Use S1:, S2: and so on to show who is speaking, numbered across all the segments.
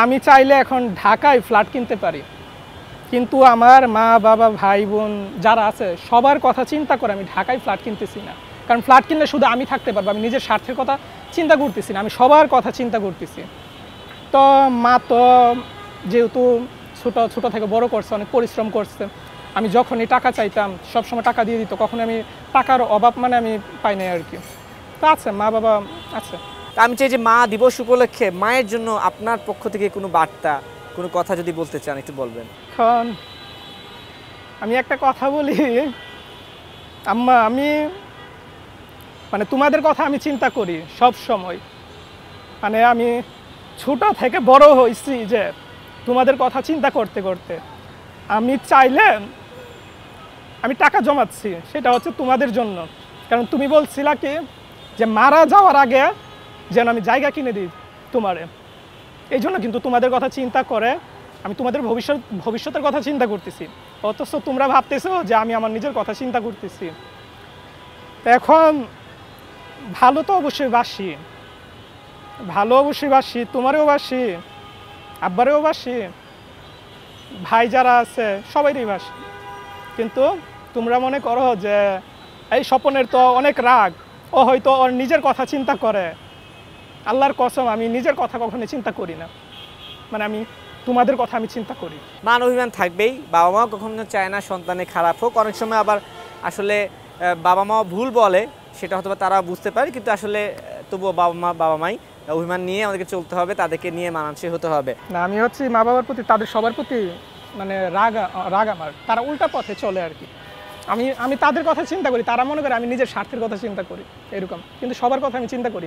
S1: আমি চাইলে এখন ঢাকায় ফ্ল্যাট কিনতে পারি, কিন্তু আমার মা বাবা ভাই বোন যারা আছে সবার কথা চিন্তা করে আমি ঢাকায় ফ্ল্যাট কিনতেছি না। কারণ ফ্ল্যাট কিনলে শুধু আমি থাকতে পারবো, আমি নিজের স্বার্থের কথা চিন্তা করতেছি না, আমি সবার কথা চিন্তা করতেছি। তো মা তো যেহেতু ছোটো থেকে বড় করছে, অনেক পরিশ্রম করছে, আমি যখনই টাকা চাইতাম সবসময় টাকা দিয়ে দিত, কখনো আমি টাকার অভাব আমি পাই নাই আর কি। তো আছে, মা বাবা আছে।
S2: আমি চাই যে মা দিবস উপলক্ষে মায়ের জন্য আপনার পক্ষ থেকে কোনো বার্তা, কোনো কথা যদি বলতে চান একটু বলবেন।
S1: এখন আমি একটা কথা বলি, আম্মা, আমি তোমাদের কথা আমি চিন্তা করি সব সময়। আমি ছোট থেকে বড় হয়েছি যে তোমাদের কথা চিন্তা করতে করতে। আমি চাইলে আমি টাকা জমাচ্ছি, সেটা হচ্ছে তোমাদের জন্য। কারণ তুমি বলছিলা কি যে মারা যাওয়ার আগে যেন আমি জায়গা কিনে দিই তোমারে, এই জন্য কিন্তু তোমাদের কথা চিন্তা করে আমি তোমাদের ভবিষ্যতের কথা চিন্তা করতেছি। অথচ তোমরা ভাবতেছো যে আমি আমার নিজের কথা চিন্তা করতেছি। এখন ভালো তো অবশ্যই বাসি, তোমারেও বাসি, আব্বারেও বাসি, ভাই যারা আছে সবাইরই বাসি। কিন্তু তোমরা মনে করো যে এই স্বপনের তো অনেক রাগ, ও হয়তো ওর নিজের কথা চিন্তা করে। আল্লাহর কসম, আমি নিজের কথা কখনো চিন্তা করি না, আমি তোমাদের কথা আমি চিন্তা করি।
S2: মান অভিমান থাকবেই, বাবা মাও কখনো চায় না সন্তানে খারাপ হোক। অনেক সময় আবার আসলে বাবা মা ভুল বলে, সেটা হয়তো তারা বুঝতে পারে, কিন্তু আসলে তবুও বাবা মাই অভিমান নিয়ে আমাদেরকে চলতে হবে, তাদেরকে নিয়ে মানানসই হতে হবে।
S1: না, আমি হচ্ছে মা বাবার প্রতি, তাদের সবার প্রতি রাগ আমার, তারা উল্টা পথে চলে আর কি। আমি তাদের কথা চিন্তা করি, তারা মনে করে আমি নিজের স্বার্থের কথা চিন্তা করি এরকম, কিন্তু সবার কথা আমি চিন্তা করি।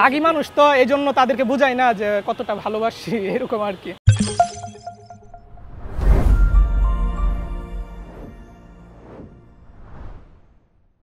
S1: রাগী মানুষ তো এই জন্য তাদেরকে বুঝাই না যে কতটা ভালোবাসি এরকম আর কি।